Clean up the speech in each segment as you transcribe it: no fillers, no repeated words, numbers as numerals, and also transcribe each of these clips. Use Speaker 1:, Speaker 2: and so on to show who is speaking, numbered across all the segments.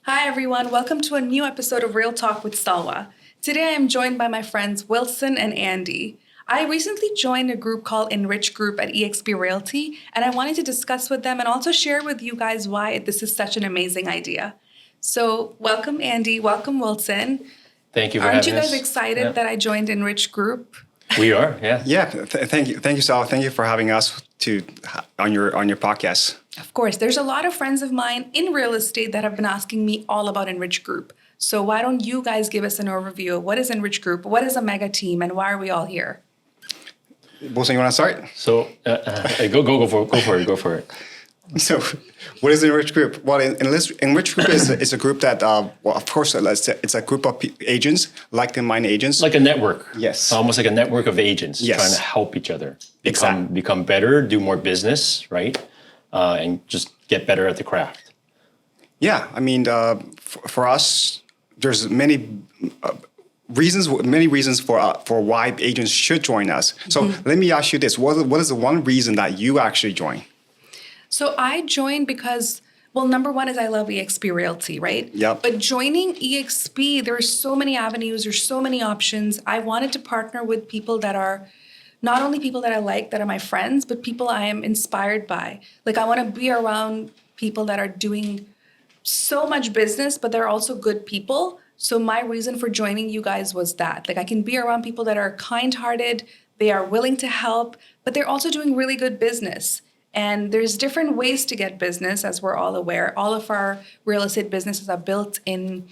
Speaker 1: Hi, everyone. Welcome to a new episode of Real Talk with Salwa. Today, I am joined by my friends Wilson and Andy. I recently joined a group called Enrich Group at eXp Realty, and I wanted to discuss with them and also share with you guys why this is such an amazing idea. So, welcome, Andy. Welcome, Wilson.
Speaker 2: Thank you for
Speaker 1: Aren't you
Speaker 2: having
Speaker 1: guys
Speaker 2: us.
Speaker 1: excited that I joined Enrich Group?
Speaker 2: We are, yeah.
Speaker 3: Yeah, thank you, Sal. Thank you for having us on your podcast.
Speaker 1: Of course, there's a lot of friends of mine in real estate that have been asking me all about Enrich Group. So why don't you guys give us an overview of what is Enrich Group, what is a mega team, and why are we all here?
Speaker 3: Wilson, you want to start?
Speaker 2: So go for it.
Speaker 3: So, what is Enrich Group? Well, Enrich Group is a group that, well, of course, it's a group of agents, like-minded agents.
Speaker 2: Like a network.
Speaker 3: Yes.
Speaker 2: Almost like a network of agents
Speaker 3: Yes.
Speaker 2: trying to help each other
Speaker 3: Exactly.
Speaker 2: become better, do more business, right? And just get better at the craft.
Speaker 3: Yeah, I mean, for us, there's many reasons for why agents should join us. So let me ask you this: what is the one reason that you actually join?
Speaker 1: So I joined because, well, number one is I love eXp Realty, right?
Speaker 3: Yep.
Speaker 1: But joining eXp, there are so many avenues, there's so many options. I wanted to partner with people that are not only people that I like, that are my friends, but people I am inspired by. Like, I want to be around people that are doing so much business, but they're also good people. So my reason for joining you guys was that. Like, I can be around people that are kind-hearted, they are willing to help, but they're also doing really good business. And there's different ways to get business, as we're all aware. All of our real estate businesses are built in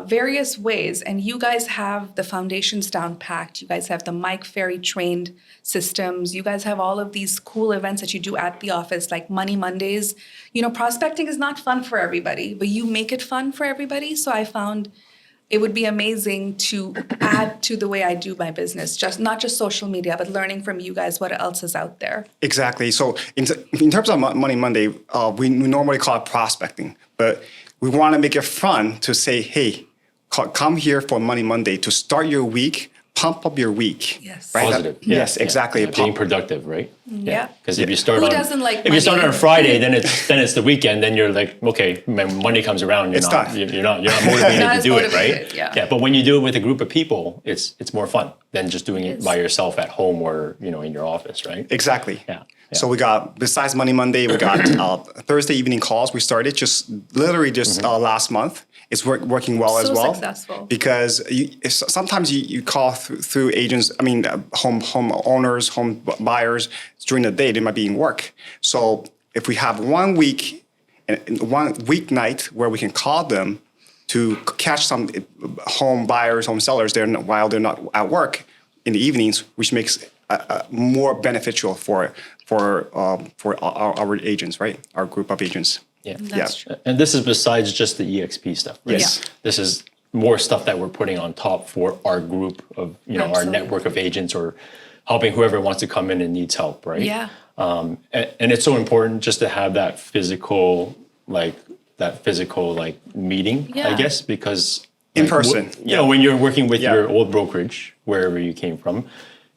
Speaker 1: various ways. And you guys have the foundations down packed. You guys have the Mike Ferry trained systems. You guys have all of these cool events that you do at the office, like Money Mondays. You know, prospecting is not fun for everybody, but you make it fun for everybody. So I found it would be amazing to add to the way I do my business, just not just social media, but learning from you guys what else is out there.
Speaker 3: Exactly. So in terms of Money Monday, we normally call it prospecting, but we want to make it fun to say, hey, come here for Money Monday to start your week, pump up your week.
Speaker 1: Yes.
Speaker 3: Right?
Speaker 2: Positive.
Speaker 3: Yes, exactly.
Speaker 2: Yeah, being productive, right?
Speaker 1: Yeah.
Speaker 2: Because if you start
Speaker 1: Who
Speaker 2: on
Speaker 1: doesn't like
Speaker 2: if you start
Speaker 1: money?
Speaker 2: on a Friday, then it's the weekend. Then you're like, okay, when Monday comes around,
Speaker 3: It's done.
Speaker 2: you're not motivated
Speaker 1: Not
Speaker 2: to
Speaker 1: as
Speaker 2: do it,
Speaker 1: motivated,
Speaker 2: right?
Speaker 1: yeah.
Speaker 2: But when you do it with a group of people, it's more fun than just doing it by yourself at home or in your office, right?
Speaker 3: Exactly.
Speaker 2: Yeah.
Speaker 3: So we got, besides Money Monday, we got Thursday evening calls. We started just last month. It's working well as
Speaker 1: So
Speaker 3: well.
Speaker 1: successful.
Speaker 3: Because sometimes you call through agents, home owners, home buyers during the day, they might be in work. So if we have one weeknight where we can call them to catch some home buyers, home sellers while they're not at work in the evenings, which makes more beneficial for our agents, right? Our group of agents.
Speaker 2: Yeah.
Speaker 1: That's true.
Speaker 2: And this is besides just the EXP stuff, right?
Speaker 3: Yes.
Speaker 1: Yeah.
Speaker 2: This is more stuff that we're putting on top for our group of, our
Speaker 1: Absolutely.
Speaker 2: network of agents or helping whoever wants to come in and needs help, right?
Speaker 1: Yeah.
Speaker 2: And it's so important just to have that physical meeting,
Speaker 1: Yeah.
Speaker 2: I guess, because
Speaker 3: In person.
Speaker 2: when you're working with
Speaker 3: Yeah.
Speaker 2: your old brokerage, wherever you came from,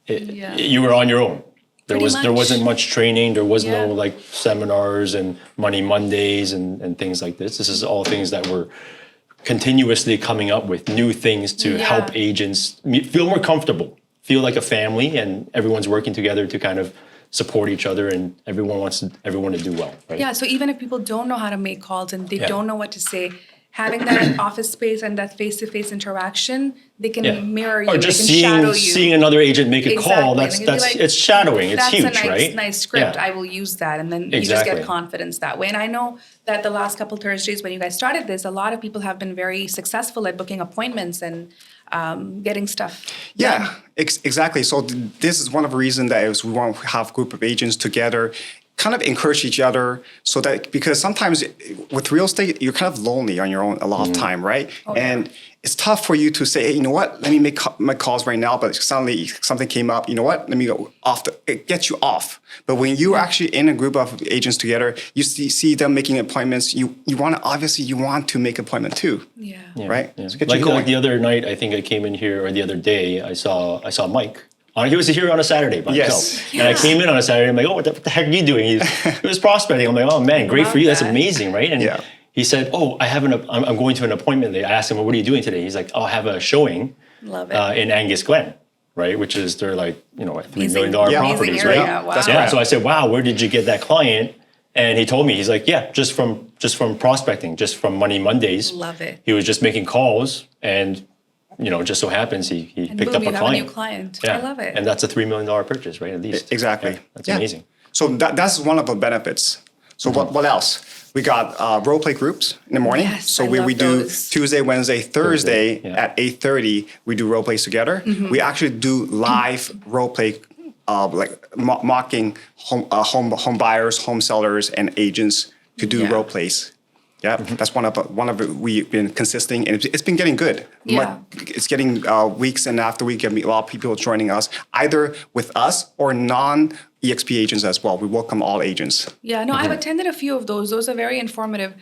Speaker 1: Yeah.
Speaker 2: you were on your own. There
Speaker 1: Pretty
Speaker 2: wasn't much training. There was
Speaker 1: Yeah.
Speaker 2: no seminars and Money Mondays and things like this. This is all things that we're continuously coming up with new things to
Speaker 1: Yeah.
Speaker 2: help agents feel more comfortable, feel like a family, and everyone's working together to kind of support each other, and everyone wants everyone to do well, right?
Speaker 1: Yeah, so even if people don't know how to make calls and they
Speaker 2: Yeah.
Speaker 1: don't know what to say, having that office space and that face-to-face interaction, they can mirror you,
Speaker 2: Or just
Speaker 1: they can shadow you.
Speaker 2: seeing another agent make a call.
Speaker 1: Exactly.
Speaker 2: That's
Speaker 1: And you'd be like,
Speaker 2: it's shadowing. It's
Speaker 1: That's
Speaker 2: huge,
Speaker 1: a
Speaker 2: right?
Speaker 1: nice script.
Speaker 2: Yeah.
Speaker 1: I will use that. And then you just
Speaker 2: Exactly.
Speaker 1: get confidence that way. And I know that the last couple Thursdays when you guys started this, a lot of people have been very successful at booking appointments and getting stuff done.
Speaker 3: Yeah, exactly. So this is one of the reasons that we want to have a group of agents together, kind of encourage each other, so that, because sometimes with real estate, you're kind of lonely on your own a lot of time, right? And it's tough for you to say, hey, you know what, let me make calls right now, but suddenly something came up, you know what, let me go off, it gets you off. But when you're actually in a group of agents together, you see them making appointments, you want to make appointment too.
Speaker 1: Yeah.
Speaker 3: Right?
Speaker 2: Yeah.
Speaker 3: So get you
Speaker 2: Like
Speaker 3: going.
Speaker 2: the other night, I think I came in here, or the other day, I saw Mike. He was here on a Saturday by
Speaker 3: Yes.
Speaker 2: himself. And I came in on a Saturday, I'm like, oh, what the heck are you doing? He was prospecting. I'm like, oh man, great
Speaker 1: Love
Speaker 2: for you. That's
Speaker 1: that.
Speaker 2: amazing, right? And
Speaker 3: Yeah.
Speaker 2: he said, "Oh, I'm going to an appointment." I asked him, "Well, what are you doing today?" He's like, "Oh, I have a showing
Speaker 1: Love it.
Speaker 2: in Angus Glen, right? Which is they're like $3 million
Speaker 3: Yeah.
Speaker 2: properties,
Speaker 1: Amazing
Speaker 2: right?"
Speaker 1: area. Wow.
Speaker 3: That's
Speaker 2: Yeah.
Speaker 3: correct.
Speaker 2: So I said, "Wow, where did you get that client?" And he told me, he's like, "Yeah, just from prospecting, just from Money Mondays."
Speaker 1: Love it.
Speaker 2: He was just making calls, and just so happens he
Speaker 1: And
Speaker 2: picked
Speaker 1: boom,
Speaker 2: up
Speaker 1: you
Speaker 2: a
Speaker 1: have
Speaker 2: client.
Speaker 1: a new client.
Speaker 2: Yeah.
Speaker 1: I love it.
Speaker 2: And that's a $3 million purchase, right? At least.
Speaker 3: Exactly.
Speaker 2: Yeah, that's
Speaker 3: Yeah.
Speaker 2: amazing.
Speaker 3: So that's one of the benefits. So what else? We got role play groups in the morning.
Speaker 1: Yes,
Speaker 3: so
Speaker 1: I
Speaker 3: we
Speaker 1: love
Speaker 3: do
Speaker 1: those.
Speaker 3: Tuesday, Wednesday, Thursday
Speaker 2: yeah.
Speaker 3: at 8:30. We do role plays together.
Speaker 1: Mm-hmm.
Speaker 3: We actually do live role play, like mocking home buyers, home sellers, and agents to do
Speaker 1: Yeah.
Speaker 3: role plays. Yeah, that's one of the, we've been consistent, and it's been getting good.
Speaker 1: Yeah.
Speaker 3: It's getting weeks and after week, a lot of people joining us, either with us or non-EXP agents as well. We welcome all agents.
Speaker 1: Yeah, no, I've attended a few of those. Those are very informative.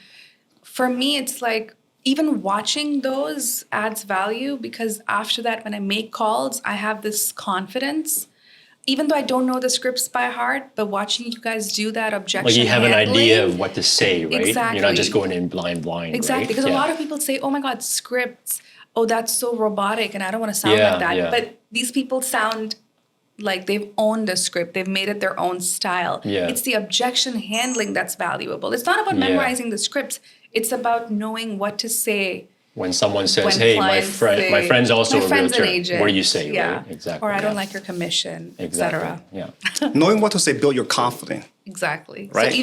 Speaker 1: For me, it's like even watching those adds value because after that, when I make calls, I have this confidence. Even though I don't know the scripts by heart, but watching you guys do that objection
Speaker 2: Like you have an
Speaker 1: handling,
Speaker 2: idea of what to say, right? You're not just
Speaker 1: Exactly.
Speaker 2: going in blind,
Speaker 1: Exactly,
Speaker 2: right?
Speaker 1: because a
Speaker 2: Yeah.
Speaker 1: lot of people say, "Oh my God, scripts! Oh, that's so robotic," and I don't want to sound
Speaker 2: Yeah,
Speaker 1: like that.
Speaker 2: yeah.
Speaker 1: But these people sound like they've owned the script. They've made it their own style.
Speaker 2: Yeah.
Speaker 1: It's the objection handling that's valuable. It's not about
Speaker 2: Yeah.
Speaker 1: memorizing the scripts. It's about knowing what to say.
Speaker 2: When someone says,
Speaker 1: When
Speaker 2: "Hey, my
Speaker 1: clients
Speaker 2: my
Speaker 1: say,
Speaker 2: friend's also
Speaker 1: "My
Speaker 2: a
Speaker 1: friend's an
Speaker 2: realtor,"
Speaker 1: agent.
Speaker 2: what do you say,
Speaker 1: Yeah.
Speaker 2: right? Exactly.
Speaker 1: Or I don't
Speaker 2: yeah.
Speaker 1: like your commission,
Speaker 2: Exactly.
Speaker 1: etc.
Speaker 2: Yeah.
Speaker 3: Knowing what to say, build your confidence.
Speaker 1: Exactly.
Speaker 3: Right.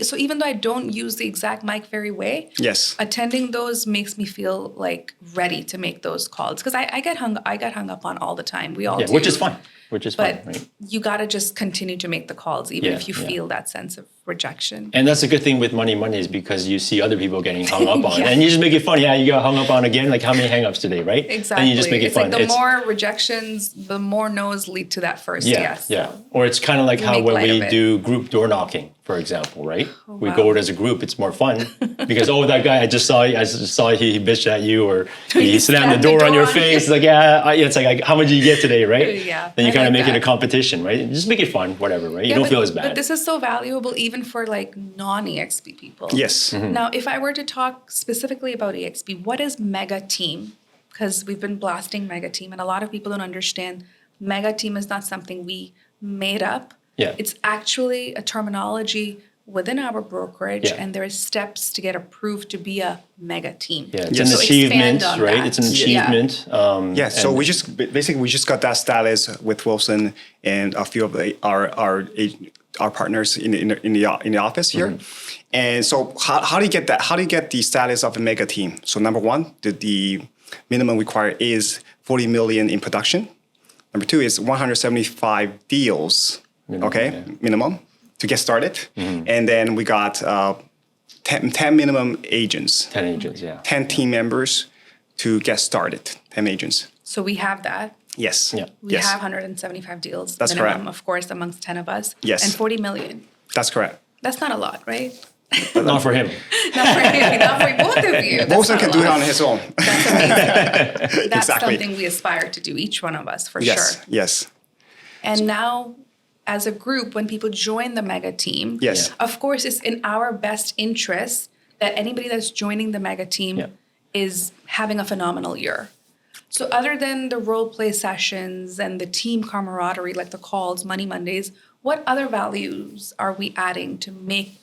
Speaker 1: So even though I don't use the exact Mike Ferry way,
Speaker 3: Yes.
Speaker 1: attending those makes me feel like ready to make those calls because I get hung up on all the time. We all
Speaker 2: Yeah,
Speaker 1: do.
Speaker 2: which is fine. Which is fine,
Speaker 1: But
Speaker 2: right?
Speaker 1: you got to just continue to make the calls, even
Speaker 2: Yeah,
Speaker 1: if you
Speaker 2: yeah.
Speaker 1: feel that sense of rejection.
Speaker 2: And that's a good thing with Money Mondays because you see other people getting hung up on,
Speaker 1: Yeah.
Speaker 2: and you just make it fun. Yeah, you got hung up on again. Like how many hangups today, right?
Speaker 1: Exactly.
Speaker 2: And you just make it
Speaker 1: it's
Speaker 2: fun.
Speaker 1: like the more rejections, the more no's lead to that first
Speaker 2: yeah,
Speaker 1: yes.
Speaker 2: yeah.
Speaker 1: So,
Speaker 2: Or it's kind of like how
Speaker 1: make
Speaker 2: when
Speaker 1: light
Speaker 2: we
Speaker 1: of it.
Speaker 2: do group door knocking, for example, right? We
Speaker 1: wow.
Speaker 2: go out as a group. It's more fun because that guy I just saw he bitched at you or he slammed the door on your face. Like it's like how much did you get today, right?
Speaker 1: Yeah,
Speaker 2: Then you
Speaker 1: I
Speaker 2: kind of
Speaker 1: like
Speaker 2: make it a
Speaker 1: that.
Speaker 2: competition, right? Just make it fun, whatever, right? You
Speaker 1: Yeah,
Speaker 2: don't
Speaker 1: but-
Speaker 2: feel as bad.
Speaker 1: But this is so valuable even for like non-EXP people.
Speaker 3: Yes.
Speaker 1: Now, if I were to talk specifically about EXP, what is mega team? Because we've been blasting mega team, and a lot of people don't understand mega team is not something we made up.
Speaker 2: Yeah.
Speaker 1: It's actually a terminology within our brokerage,
Speaker 2: Yeah.
Speaker 1: and there are steps to get approved to be a mega team.
Speaker 2: Yeah, it's
Speaker 3: Yes.
Speaker 2: an
Speaker 3: So
Speaker 2: achievement,
Speaker 1: expand on
Speaker 2: right?
Speaker 1: that.
Speaker 2: It's an
Speaker 1: Yeah.
Speaker 2: achievement.
Speaker 3: Yeah, so
Speaker 2: and-
Speaker 3: we just got that status with Wilson and a few of our partners in the office here. And so how do you get that? How do you get the status of a mega team? So number one, the minimum required is 40 million in production. Number two is 175 deals, minimum to get started. And then we got 10 minimum agents.
Speaker 2: 10 agents, yeah.
Speaker 3: 10 team members to get started, 10 agents.
Speaker 1: So we have that.
Speaker 3: Yes.
Speaker 2: Yeah.
Speaker 1: We
Speaker 3: yes.
Speaker 1: have 175 deals
Speaker 3: That's
Speaker 1: minimum,
Speaker 3: correct.
Speaker 1: of course, amongst 10 of us.
Speaker 3: Yes.
Speaker 1: And 40 million.
Speaker 3: That's correct.
Speaker 1: That's not a lot, right?
Speaker 2: Not for him.
Speaker 1: Not for him, not for both of you. That's
Speaker 3: Wilson
Speaker 1: not
Speaker 3: can
Speaker 1: a
Speaker 3: do it
Speaker 1: lot.
Speaker 3: on his own.
Speaker 1: That's amazing. That's
Speaker 3: Exactly.
Speaker 1: something we aspire to do, each one of us, for
Speaker 3: Yes.
Speaker 1: sure.
Speaker 3: Yes.
Speaker 1: And now, as a group, when people join the mega team,
Speaker 3: Yes.
Speaker 1: of course, it's in our best interest that anybody that's joining the mega team
Speaker 2: Yeah.
Speaker 1: is having a phenomenal year. So other than the role play sessions and the team camaraderie, like the calls, Money Mondays, what other values are we adding to make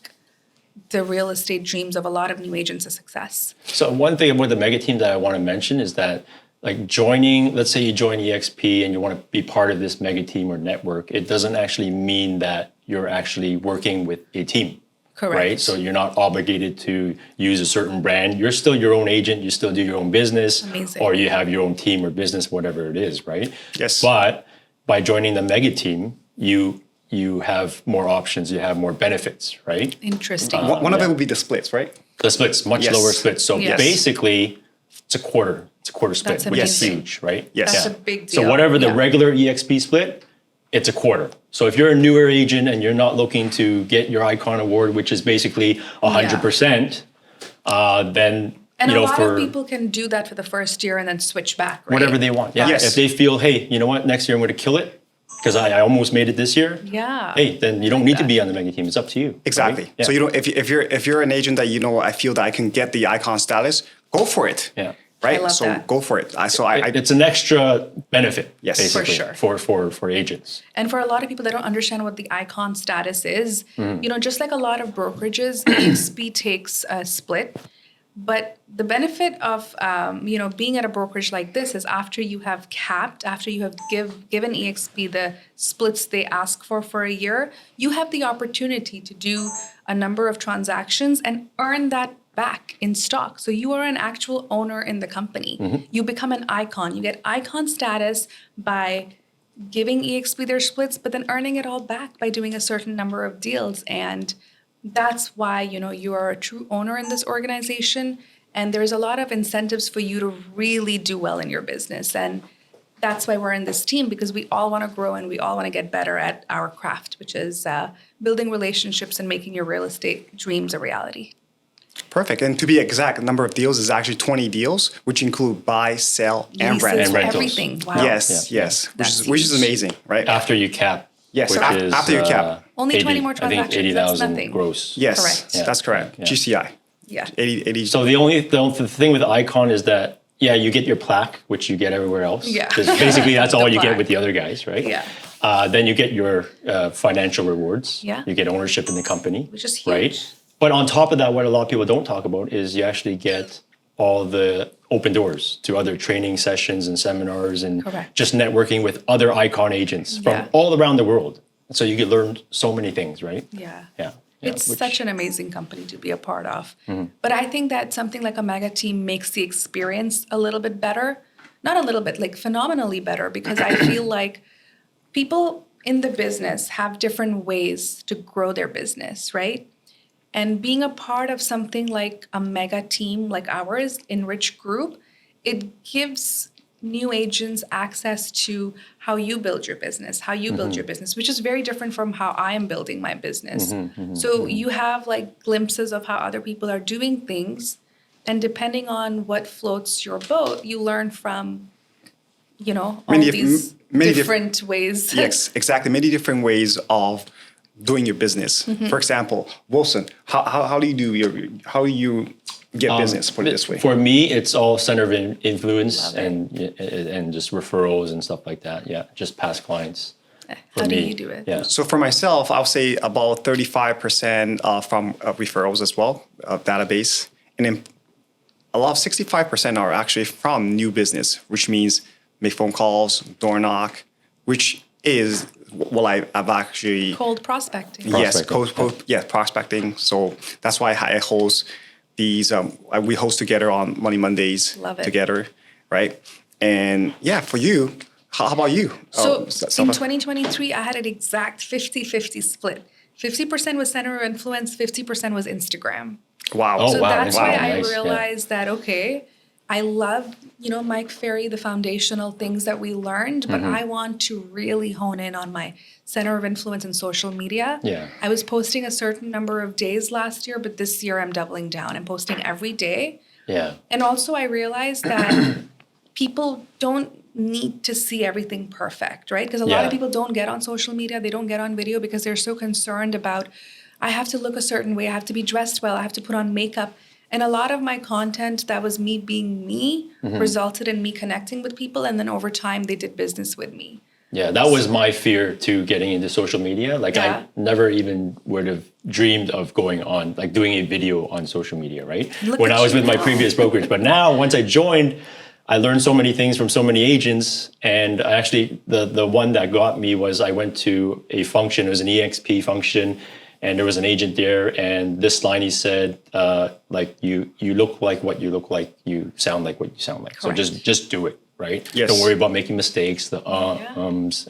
Speaker 1: the real estate dreams of a lot of new agents a success?
Speaker 2: So one thing about the mega team that I want to mention is that like joining, let's say you join EXP and you want to be part of this mega team or network, it doesn't actually mean that you're actually working with a team.
Speaker 1: Correct.
Speaker 2: Right? So you're not obligated to use a certain brand. You're still your own agent. You still do your own business.
Speaker 1: Amazing.
Speaker 2: Or you have your own team or business, whatever it is, right?
Speaker 3: Yes.
Speaker 2: But by joining the mega team, you have more options. You have more benefits, right?
Speaker 1: Interesting.
Speaker 3: One of it would be the splits, right?
Speaker 2: The splits, much
Speaker 3: Yes.
Speaker 2: lower splits. So
Speaker 1: Yes.
Speaker 2: basically, it's a quarter. It's a quarter split,
Speaker 1: That's
Speaker 2: which is
Speaker 1: amazing.
Speaker 2: huge, right?
Speaker 3: Yes.
Speaker 1: That's
Speaker 3: Yeah.
Speaker 1: a big
Speaker 2: So
Speaker 1: deal.
Speaker 2: whatever the
Speaker 1: Yeah.
Speaker 2: regular EXP split, it's a quarter. So if you're a newer agent and you're not looking to get your Icon Award, which is basically 100%, then
Speaker 1: And
Speaker 2: you
Speaker 1: a
Speaker 2: know
Speaker 1: lot
Speaker 2: for
Speaker 1: of people can do that for the first year and then switch back, right?
Speaker 2: whatever they want. Yeah.
Speaker 3: Yes.
Speaker 2: If they feel, hey, you know what, next year I'm going to kill it, because I almost made it this year.
Speaker 1: Yeah.
Speaker 2: Hey, then you don't need to be on the mega team. It's up to you.
Speaker 3: Exactly.
Speaker 2: Right? Yeah.
Speaker 3: So if you're an agent that I feel that I can get the icon status, go for it.
Speaker 2: Yeah.
Speaker 3: Right.
Speaker 1: I love
Speaker 3: so
Speaker 1: that.
Speaker 3: go for it.
Speaker 2: It's an extra benefit.
Speaker 3: Yes.
Speaker 2: basically,
Speaker 1: For sure.
Speaker 2: for agents.
Speaker 1: And for a lot of people that don't understand what the icon status is, just like a lot of brokerages, EXP takes a split. But the benefit of being at a brokerage like this is after you have given EXP the splits they ask for a year, you have the opportunity to do a number of transactions and earn that back in stock. So you are an actual owner in the company. You become an icon. You get icon status by giving EXP their splits, but then earning it all back by doing a certain number of deals. And that's why, you are a true owner in this organization. And there's a lot of incentives for you to really do well in your business. And that's why we're in this team, because we all want to grow and we all want to get better at our craft, which is building relationships and making your real estate dreams a reality.
Speaker 3: Perfect. And to be exact, the number of deals is actually 20 deals, which include buy, sell, and
Speaker 1: Leases,
Speaker 3: rent.
Speaker 2: And rentals.
Speaker 1: everything. Wow.
Speaker 3: Yes.
Speaker 1: That's
Speaker 3: Which is
Speaker 1: huge.
Speaker 3: amazing, right?
Speaker 2: After you cap.
Speaker 3: Yes,
Speaker 2: which
Speaker 3: after-
Speaker 2: is,
Speaker 3: after you cap.
Speaker 1: Only 20 more
Speaker 2: I think
Speaker 1: transactions, that's
Speaker 2: 80,000
Speaker 1: nothing.
Speaker 2: gross.
Speaker 3: Yes,
Speaker 1: Correct.
Speaker 3: that's correct.
Speaker 2: Yeah.
Speaker 3: GCI.
Speaker 1: Yeah.
Speaker 3: 80.
Speaker 2: So the thing with Icon is that, you get your plaque, which you get everywhere else.
Speaker 1: Yeah.
Speaker 2: 'Cause basically, that's all
Speaker 1: The
Speaker 2: you get
Speaker 1: plaque.
Speaker 2: with the other guys, right?
Speaker 1: Yeah.
Speaker 2: Then you get your financial rewards.
Speaker 1: Yeah.
Speaker 2: You get ownership in the company.
Speaker 1: Which is
Speaker 2: Right?
Speaker 1: huge.
Speaker 2: But on top of that, what a lot of people don't talk about is you actually get all the open doors to other training sessions and seminars and
Speaker 1: Correct.
Speaker 2: just networking with other Icon agents from
Speaker 1: Yeah.
Speaker 2: all around the world. So you can learn so many things, right?
Speaker 1: Yeah.
Speaker 2: Yeah.
Speaker 1: It's such an amazing company to be a part of. But I think that something like a mega team makes the experience a little bit better. Not a little bit, like phenomenally better, because I feel like people in the business have different ways to grow their business, right? And being a part of something like a mega team like ours, Enrich Group, it gives new agents access to how you build your business, which is very different from how I am building my business. So you have like glimpses of how other people are doing things. And depending on what floats your boat, you learn from, all these different ways.
Speaker 3: Yes, exactly. Many different ways of doing your business. For example, Wilson, how do you get business? Put it this way.
Speaker 2: For me, it's all center of influence
Speaker 1: Love it.
Speaker 2: and just referrals and stuff like that. Yeah, just past clients.
Speaker 1: How
Speaker 2: for
Speaker 1: do
Speaker 2: me.
Speaker 1: you do it?
Speaker 2: Yeah.
Speaker 3: So for myself, I'll say about 35% from referrals as well, database, and then a lot of 65% are actually from new business, which means make phone calls, door knock, which is what I've actually
Speaker 1: Cold prospecting.
Speaker 3: yes,
Speaker 2: Prospecting.
Speaker 3: prospecting. So that's why I host these. We host together on Money Mondays
Speaker 1: Love it.
Speaker 3: together, right? And yeah, for you, how about you?
Speaker 1: So in
Speaker 3: Salwa?
Speaker 1: 2023, I had an exact 50-50 split. 50% was center of influence, 50% was Instagram.
Speaker 3: Wow.
Speaker 2: Oh,
Speaker 1: So
Speaker 2: wow.
Speaker 1: that's why I
Speaker 2: Nice, yeah.
Speaker 1: realized that, okay, I love, Mike Ferry, the foundational things that we learned, but I want to really hone in on my center of influence in social media.
Speaker 2: Yeah.
Speaker 1: I was posting a certain number of days last year, but this year I'm doubling down. I'm posting every day.
Speaker 2: Yeah.
Speaker 1: And also I realized that people don't need to see everything perfect, right? Because a lot
Speaker 2: Yeah.
Speaker 1: of people don't get on social media, they don't get on video because they're so concerned about, I have to look a certain way, I have to be dressed well, I have to put on makeup. And a lot of my content that was me being me resulted in me connecting with people. And then over time, they did business with me.
Speaker 2: Yeah, that was my fear too, getting into social media. Like
Speaker 1: Yeah.
Speaker 2: I never even would have dreamed of going on, like doing a video on social media, right?
Speaker 1: Look
Speaker 2: When
Speaker 1: at
Speaker 2: I was
Speaker 1: you
Speaker 2: with my
Speaker 1: now.
Speaker 2: previous brokerage. But now, once I joined, I learned so many things from so many agents. And actually, the one that got me was I went to a function, it was an EXP function, and there was an agent there, and this line he said, like you look like what you look like, you sound like what you sound like.
Speaker 1: Correct.
Speaker 2: So just do it, right?
Speaker 3: Yes.
Speaker 2: Don't worry about making mistakes, the
Speaker 1: Yeah.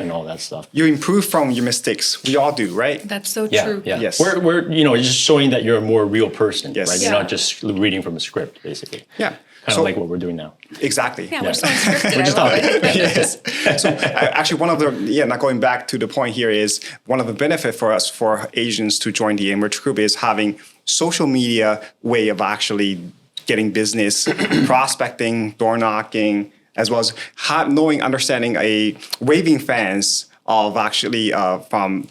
Speaker 2: and all that stuff.
Speaker 3: You improve from your mistakes. We all do, right?
Speaker 1: That's so
Speaker 2: Yeah,
Speaker 1: true.
Speaker 2: yeah.
Speaker 3: Yes.
Speaker 2: We're just showing that you're a more real person,
Speaker 3: Yes.
Speaker 2: right?
Speaker 1: Yeah.
Speaker 2: You're not just reading from a script, basically.
Speaker 3: Yeah.
Speaker 2: Kind
Speaker 3: So-
Speaker 2: of like what we're doing now.
Speaker 3: Exactly.
Speaker 1: Yeah, we're so unscripted.
Speaker 2: We're just
Speaker 1: I love
Speaker 2: talking.
Speaker 1: it.
Speaker 3: Yes. So actually, one of the not going back to the point here is one of the benefit for us for agents to join the Enrich Group is having social media way of actually getting business, prospecting, door knocking, as well as understanding a raving fans of actually from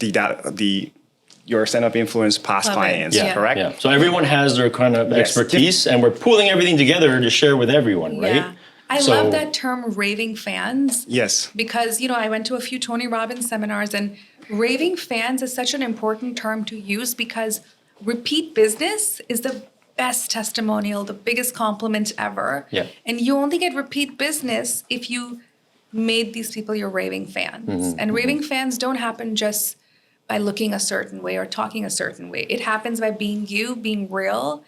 Speaker 3: your stand-up influence past
Speaker 1: Love it.
Speaker 3: clients,
Speaker 1: Yeah.
Speaker 3: correct?
Speaker 2: Yeah. So everyone has their kind of
Speaker 3: Yes.
Speaker 2: expertise, and we're pooling everything together to share with everyone, right?
Speaker 1: Yeah. I
Speaker 2: So-
Speaker 1: love that term raving fans.
Speaker 3: Yes.
Speaker 1: Because, I went to a few Tony Robbins seminars, and raving fans is such an important term to use because repeat business is the best testimonial, the biggest compliment ever.
Speaker 2: Yeah.
Speaker 1: And you only get repeat business if you made these people your raving fans. And raving fans don't happen just by looking a certain way or talking a certain way. It happens by being you, being real,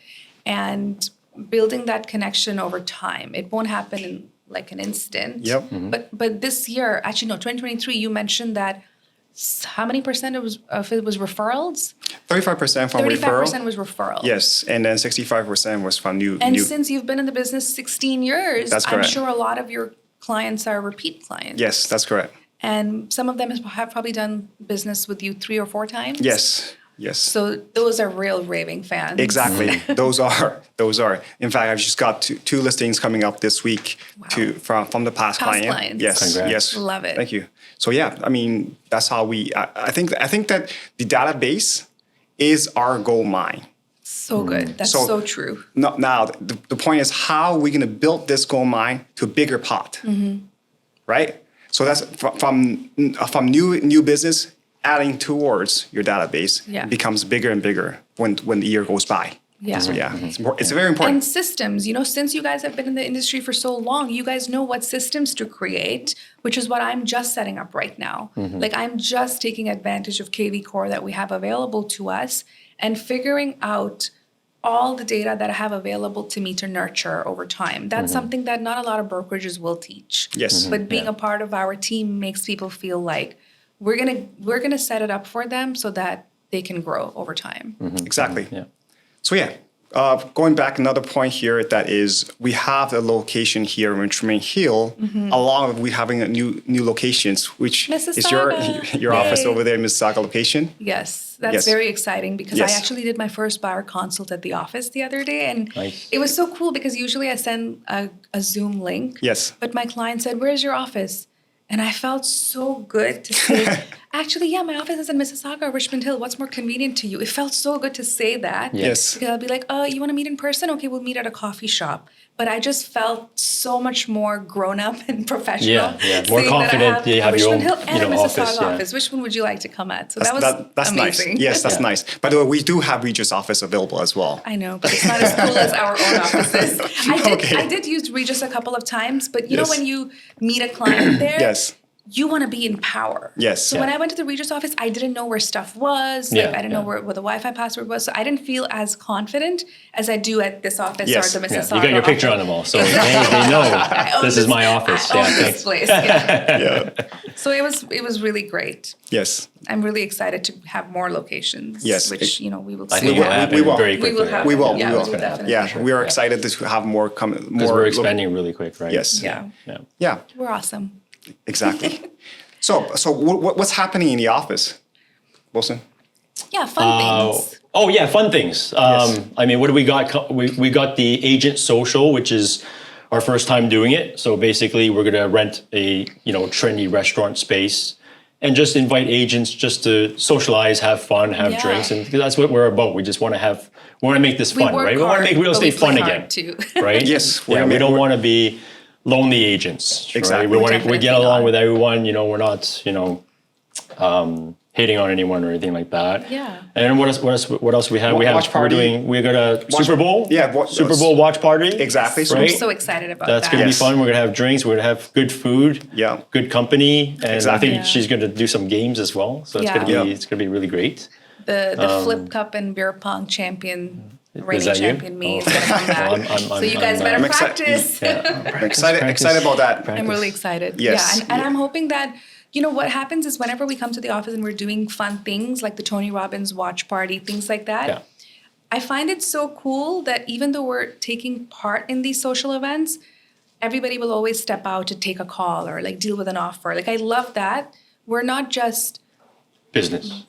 Speaker 1: and building that connection over time. It won't happen in like an instant.
Speaker 3: Yep.
Speaker 1: But this year, actually no, 2023, you mentioned that how many percent of it was referrals?
Speaker 3: 35% from
Speaker 1: 35%
Speaker 3: referral.
Speaker 1: was referrals.
Speaker 3: Yes, and then 65% was from new.
Speaker 1: And since you've been in the business 16 years,
Speaker 3: That's
Speaker 1: I'm
Speaker 3: correct.
Speaker 1: sure a lot of your clients are repeat clients.
Speaker 3: Yes, that's correct.
Speaker 1: And some of them have probably done business with you 3 or 4 times.
Speaker 3: Yes, yes.
Speaker 1: So those are real raving fans.
Speaker 3: Exactly. Those are. In fact, I've just got two listings coming up this week from the past client.
Speaker 1: clients.
Speaker 3: Yes.
Speaker 2: Congrats.
Speaker 3: Yes.
Speaker 1: Love it.
Speaker 3: Thank you. So yeah, I mean, that's how I think that the database is our gold mine.
Speaker 1: So good. That's
Speaker 3: So-
Speaker 1: so true.
Speaker 3: Now the point is how are we going to build this gold mine to a bigger pot, right? So that's from new business adding towards your database
Speaker 1: Yeah.
Speaker 3: becomes bigger and bigger when the year goes by.
Speaker 1: Yeah.
Speaker 3: So yeah, it's very important.
Speaker 1: And systems, since you guys have been in the industry for so long, you guys know what systems to create, which is what I'm just setting up right now. Like I'm just taking advantage of KV Core that we have available to us and figuring out all the data that I have available to me to nurture over time. That's something that not a lot of brokerages will teach.
Speaker 3: Yes.
Speaker 1: But being a part of our team makes people feel like we're gonna set it up for them so that they can grow over time.
Speaker 3: Exactly.
Speaker 2: Yeah.
Speaker 3: So yeah, going back another point here that is we have a location here in Richmond Hill, along with we having a new locations, which is your
Speaker 1: Mississauga.
Speaker 3: office
Speaker 1: Yay.
Speaker 3: over there in Mississauga location.
Speaker 1: Yes, that's
Speaker 3: Yes.
Speaker 1: very exciting because
Speaker 3: Yes.
Speaker 1: I actually did my first buyer consult at the office the other day, and
Speaker 2: Nice.
Speaker 1: it was so cool because usually I send a Zoom link.
Speaker 3: Yes.
Speaker 1: But my client said, "Where's your office?" And I felt so good to say, actually, yeah, my office is in Mississauga or Richmond Hill. What's more convenient to you? It felt so good to say that.
Speaker 3: Yes.
Speaker 1: Because I'll be like, oh, you want to meet in person? Okay, we'll meet at a coffee shop. But I just felt so much more grown up and professional.
Speaker 2: Yeah. More
Speaker 1: saying that I
Speaker 2: confident. You have your
Speaker 1: Richmond
Speaker 2: own,
Speaker 1: Hill and a Mississauga
Speaker 2: office. Yeah.
Speaker 1: office. Which one would you like to come at? So that was
Speaker 3: That's
Speaker 1: amazing.
Speaker 3: nice. Yes, that's
Speaker 2: Yeah.
Speaker 3: nice. By the way, we do have Regis office available as well.
Speaker 1: I know, but it's not as cool as our own offices.
Speaker 3: Okay.
Speaker 1: I did use Regis a couple of times, but you know
Speaker 3: Yes.
Speaker 1: when you meet a client there,
Speaker 3: Yes.
Speaker 1: you want to be in power.
Speaker 3: Yes.
Speaker 1: So
Speaker 3: Yeah.
Speaker 1: when I went to the Regis office, I didn't know where stuff was.
Speaker 2: Yeah,
Speaker 1: Like I didn't know
Speaker 2: yeah.
Speaker 1: where the Wi-Fi password was. So I didn't feel as confident as I do at this office
Speaker 3: Yes.
Speaker 1: or the
Speaker 2: Yeah.
Speaker 1: Mississauga
Speaker 2: You got your picture on
Speaker 1: office.
Speaker 2: them all, so they know
Speaker 1: I own
Speaker 2: this is my office.
Speaker 1: I own
Speaker 2: Yeah,
Speaker 1: this
Speaker 2: thanks.
Speaker 1: place. Yeah.
Speaker 3: Yeah.
Speaker 1: So it was really great.
Speaker 3: Yes.
Speaker 1: I'm really excited to have more locations.
Speaker 3: Yes.
Speaker 1: Which we will
Speaker 2: I
Speaker 1: see.
Speaker 2: think it will happen
Speaker 3: we will.
Speaker 2: very
Speaker 1: We
Speaker 2: quickly.
Speaker 1: will have
Speaker 3: We will.
Speaker 1: Yeah,
Speaker 3: we will.
Speaker 1: we will definitely.
Speaker 3: Yeah, we are
Speaker 2: Yeah.
Speaker 3: excited to have more come.
Speaker 2: Because
Speaker 3: More
Speaker 2: we're expanding really quick, right?
Speaker 3: Yes.
Speaker 1: Yeah.
Speaker 2: Yeah.
Speaker 3: Yeah.
Speaker 1: We're awesome.
Speaker 3: Exactly. So what's happening in the office, Wilson?
Speaker 1: Yeah, fun things.
Speaker 2: Oh yeah, fun things.
Speaker 3: Yes.
Speaker 2: I mean, what do we got? We got the agent social, which is our first time doing it. So basically, we're gonna rent a trendy restaurant space and just invite agents just to socialize, have fun, have
Speaker 1: Yeah.
Speaker 2: drinks, and that's what we're about. We just want to make this fun,
Speaker 1: work
Speaker 2: right? We want to
Speaker 1: hard,
Speaker 2: make real
Speaker 1: but we
Speaker 2: estate fun
Speaker 1: play
Speaker 2: again,
Speaker 1: hard, too.
Speaker 2: right?
Speaker 3: Yes,
Speaker 2: Yeah, we don't want to be lonely agents.
Speaker 3: Exactly.
Speaker 2: Right? We
Speaker 1: Definitely
Speaker 2: get along
Speaker 1: not.
Speaker 2: with everyone. We're not hating on anyone or anything like that.
Speaker 1: Yeah.
Speaker 2: And what else we have?
Speaker 3: Watch party.
Speaker 2: We got a Super Bowl.
Speaker 3: Yeah,
Speaker 2: Super Bowl watch party.
Speaker 3: Exactly. So
Speaker 1: I'm
Speaker 2: Right?
Speaker 1: so excited about
Speaker 2: That's
Speaker 1: that.
Speaker 2: gonna be
Speaker 3: Yes.
Speaker 2: fun. We're gonna have drinks. We're gonna have good food.
Speaker 3: Yeah.
Speaker 2: Good company, and
Speaker 3: Exactly.
Speaker 2: I think
Speaker 1: Yeah.
Speaker 2: she's gonna do some games as well. So it's
Speaker 1: Yeah.
Speaker 2: gonna be
Speaker 3: Yeah.
Speaker 2: it's gonna be really great.
Speaker 1: The Flip Cup and Beer Pong champion, reigning
Speaker 2: that you?
Speaker 1: champion me is
Speaker 2: Oh.
Speaker 1: going to come back.
Speaker 2: I'm-
Speaker 1: so you guys
Speaker 2: I'm,
Speaker 1: better
Speaker 3: I'm excited.
Speaker 1: practice.
Speaker 3: I'm excited about that.
Speaker 1: I'm really excited.
Speaker 3: Yes.
Speaker 1: Yeah, and I'm hoping that, what happens is whenever we come to the office and we're doing fun things like the Tony Robbins watch party, things like that,
Speaker 2: Yeah.
Speaker 1: I find it so cool that even though we're taking part in these social events, everybody will always step out to take a call or like deal with an offer. Like I love that. We're not just
Speaker 2: Business.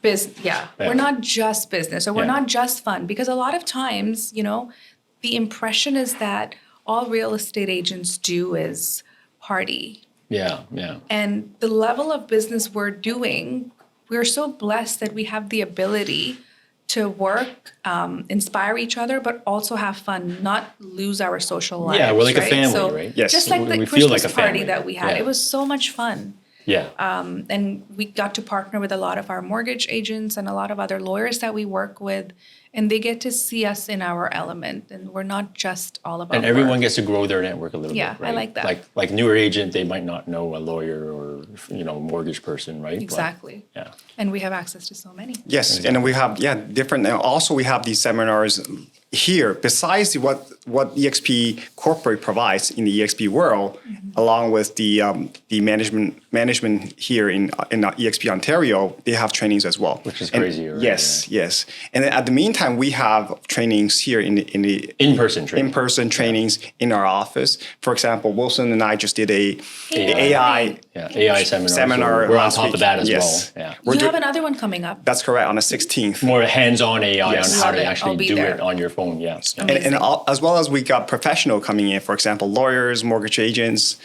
Speaker 1: we're not just business or we're
Speaker 2: Yeah.
Speaker 1: not just fun because a lot of times, the impression is that all real estate agents do is party
Speaker 2: Yeah, yeah.
Speaker 1: And the level of business we're doing, we're so blessed that we have the ability to work, inspire each other, but also have fun, not lose our social lives.
Speaker 2: Yeah, we're like a
Speaker 1: right?
Speaker 2: family,
Speaker 1: So
Speaker 2: right?
Speaker 3: Yes.
Speaker 1: just like
Speaker 2: We
Speaker 1: the
Speaker 2: feel
Speaker 1: Christmas
Speaker 2: like a
Speaker 1: party
Speaker 2: family.
Speaker 1: that we had,
Speaker 2: Yeah.
Speaker 1: it was so much fun.
Speaker 2: Yeah.
Speaker 1: And we got to partner with a lot of our mortgage agents and a lot of other lawyers that we work with, and they get to see us in our element, and we're not just all about
Speaker 2: And everyone
Speaker 1: work.
Speaker 2: gets to grow their network a little
Speaker 1: Yeah,
Speaker 2: bit, right?
Speaker 1: I like that.
Speaker 2: Like newer agent, they might not know a lawyer or mortgage person, right? But,
Speaker 1: Exactly.
Speaker 2: yeah.
Speaker 1: And we have access to so many.
Speaker 3: Yes, and then we have different. And also, we have these seminars here. Besides what EXP Corporate provides in the EXP world, along with the management here in EXP Ontario, they have trainings as well.
Speaker 2: Which is
Speaker 3: And
Speaker 2: crazy, right?
Speaker 3: Yes, yes. And then at the meantime, we have trainings here in the
Speaker 2: In-person training.
Speaker 3: in-person trainings in our office. For example, Wilson and I just did a
Speaker 1: AI.
Speaker 2: AI seminar.
Speaker 3: Seminar
Speaker 2: So we're on
Speaker 3: last
Speaker 2: top
Speaker 3: week.
Speaker 2: of that as
Speaker 3: Yes.
Speaker 2: well. Yeah.
Speaker 1: You have another one coming up.
Speaker 3: That's correct, on the 16th.
Speaker 2: More hands-on AI
Speaker 3: Yes.
Speaker 2: on how
Speaker 1: Love
Speaker 2: to
Speaker 1: it. I'll
Speaker 2: actually
Speaker 1: be
Speaker 2: do
Speaker 1: there.
Speaker 2: it on your phone. Yeah.
Speaker 3: And as well as we got professional coming in, for example, lawyers, mortgage agents,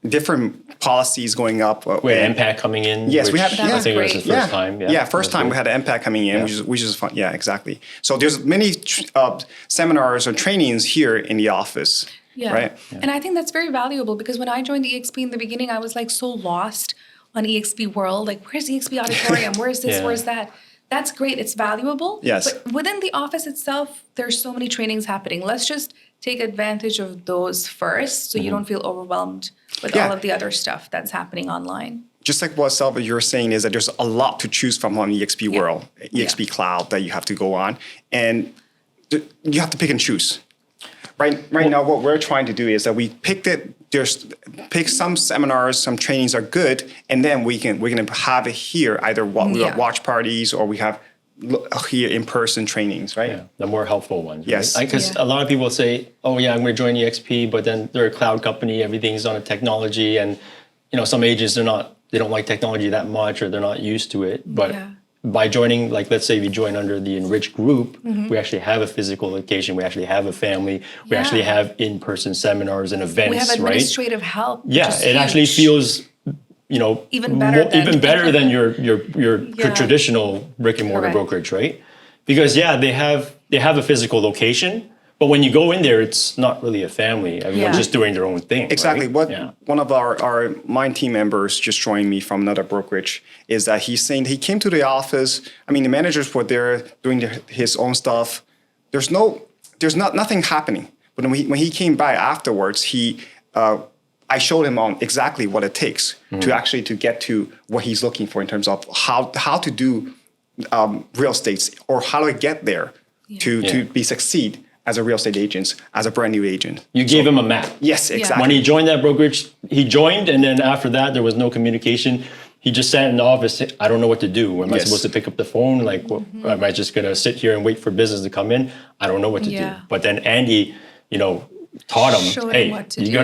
Speaker 3: different policies going up.
Speaker 2: We had MPAC coming in.
Speaker 3: Yes, we
Speaker 2: which
Speaker 3: had-
Speaker 1: That
Speaker 2: I
Speaker 1: was
Speaker 2: think it was
Speaker 1: great.
Speaker 2: the first time.
Speaker 3: Yeah, first time we had an MPAC coming in,
Speaker 2: Yeah.
Speaker 3: which is fun. Yeah, exactly. So there's many seminars or trainings here in the office.
Speaker 1: Yeah.
Speaker 3: Right.
Speaker 1: And I think that's very valuable because when I joined EXP in the beginning, I was like so lost on EXP world. Like, where's EXP auditorium? Where's this?
Speaker 2: Yeah.
Speaker 1: Where's that? That's great. It's valuable.
Speaker 3: Yes.
Speaker 1: But within the office itself, there's so many trainings happening. Let's just take advantage of those first so you don't feel overwhelmed with
Speaker 3: Yeah.
Speaker 1: all of the other stuff that's happening online.
Speaker 3: Just like what Salwa you're saying is that there's a lot to choose from on EXP world, EXP cloud that you have to go on, and you have to pick and choose. Right now, what we're trying to do is that we pick some seminars, some trainings are good, and then we're gonna have it here either we have watch parties or we have here in person trainings, right?
Speaker 2: Yeah, the more helpful ones.
Speaker 3: Yes.
Speaker 2: Because a lot of people say, "Oh yeah, I'm going to join EXP," but then they're a cloud company, everything's on a technology, and some agents they don't like technology that much or they're not used to it. But by joining, like let's say if you join under the Enrich group, we actually have a physical location, we actually have a family, we actually have in-person seminars and events,
Speaker 1: We have
Speaker 2: right?
Speaker 1: administrative help. which
Speaker 2: Yeah,
Speaker 1: is
Speaker 2: it actually
Speaker 1: huge.
Speaker 2: feels
Speaker 1: Even better than-
Speaker 2: even better than your traditional brick and mortar
Speaker 1: Correct.
Speaker 2: brokerage, right? Because they have a physical location, but when you go in there, it's not really a family. Everyone's just doing their own thing.
Speaker 3: Exactly.
Speaker 2: Right?
Speaker 3: One of our mine team members just joined me from another brokerage is that he's saying he came to the office. I mean, the managers were there doing his own stuff. There's nothing happening. But when he came by afterwards, I showed him on exactly what it takes to get to what he's looking for in terms of how to do real estate or how to get there to be succeed as a real estate agent, as a brand new agent.
Speaker 2: You gave him a map.
Speaker 3: Yes, exactly.
Speaker 2: When he joined that brokerage, he joined, and then after that, there was no communication. He just sat in the office. I don't know what to do. Am I supposed to pick up the phone? Like, am I just going to sit here and wait for business to come in? I don't know what to do. But then Andy, taught him,
Speaker 1: Showed him
Speaker 2: hey,
Speaker 1: what to
Speaker 2: you
Speaker 1: do.
Speaker 2: got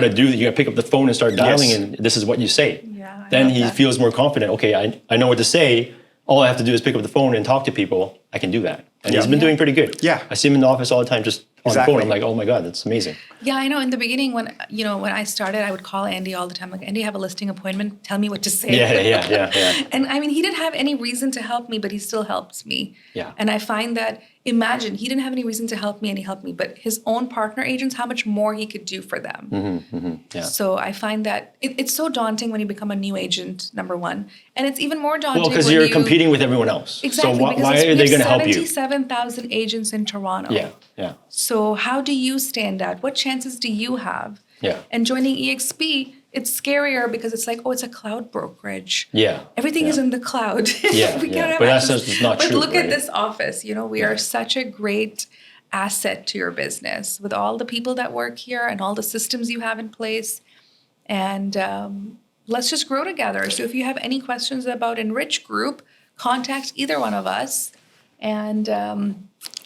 Speaker 2: to pick up the phone and start dialing, and this is what you say.
Speaker 1: Yeah, I
Speaker 2: then
Speaker 1: love
Speaker 2: he
Speaker 1: that.
Speaker 2: feels more confident. Okay, I know what to say. All I have to do is pick up the phone and talk to people. I can do that. And he's been doing pretty good.
Speaker 3: Yeah.
Speaker 2: I see him in the office all the time, just on
Speaker 3: Exactly.
Speaker 2: the phone. I'm like, oh my God, that's amazing.
Speaker 1: Yeah, I know. In the beginning, when I started, I would call Andy all the time. Like, Andy, I have a listing appointment. Tell me what to say.
Speaker 2: Yeah.
Speaker 1: And I mean, he didn't have any reason to help me, but he still helps me.
Speaker 2: Yeah.
Speaker 1: And I find that, imagine, he didn't have any reason to help me and he helped me, but his own partner agents, how much more he could do for them.
Speaker 2: Yeah.
Speaker 1: So I find that it's so daunting when you become a new agent, number one. And it's even more daunting
Speaker 2: Well, because
Speaker 1: when
Speaker 2: you're competing with everyone else.
Speaker 1: Exactly.
Speaker 2: So
Speaker 1: because
Speaker 2: why are
Speaker 1: we
Speaker 2: they
Speaker 1: have
Speaker 2: going to help you?
Speaker 1: 77,000 agents in Toronto.
Speaker 2: Yeah.
Speaker 1: So how do you stand out? What chances do you have?
Speaker 2: Yeah.
Speaker 1: And joining EXP, it's scarier because it's like, oh, it's a cloud brokerage.
Speaker 2: Yeah.
Speaker 1: Everything is in the cloud.
Speaker 2: Yeah,
Speaker 1: We
Speaker 2: yeah.
Speaker 1: can't have
Speaker 2: But that's
Speaker 1: access.
Speaker 2: just not
Speaker 1: but
Speaker 2: true,
Speaker 1: look at
Speaker 2: right?
Speaker 1: this office. We are such a great asset to your business with all the people that work here and all the systems you have in place. And let's just grow together. So if you have any questions about Enrich Group, contact either one of us and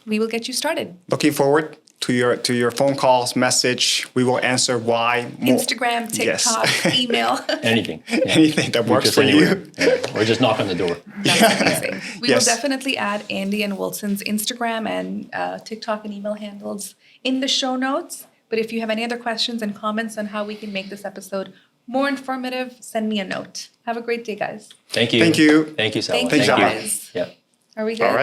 Speaker 1: we will get you started.
Speaker 3: Looking forward to your phone calls, message. We will answer why.
Speaker 1: Instagram, TikTok, email.
Speaker 2: Anything. Yeah.
Speaker 3: Anything that works
Speaker 2: Just
Speaker 3: for
Speaker 2: anywhere.
Speaker 3: you.
Speaker 2: Yeah. Or just knock on the door.
Speaker 1: That's amazing. We
Speaker 3: Yes.
Speaker 1: will definitely add Andy and Wilson's Instagram and TikTok and email handles in the show notes. But if you have any other questions and comments on how we can make this episode more informative, send me a note. Have a great day, guys.
Speaker 2: Thank you.
Speaker 3: Thank you.
Speaker 2: Thank you, Salwa.
Speaker 1: Thank you,
Speaker 3: Salwa.
Speaker 1: guys.
Speaker 2: Yeah.
Speaker 1: Are we good?
Speaker 3: All right.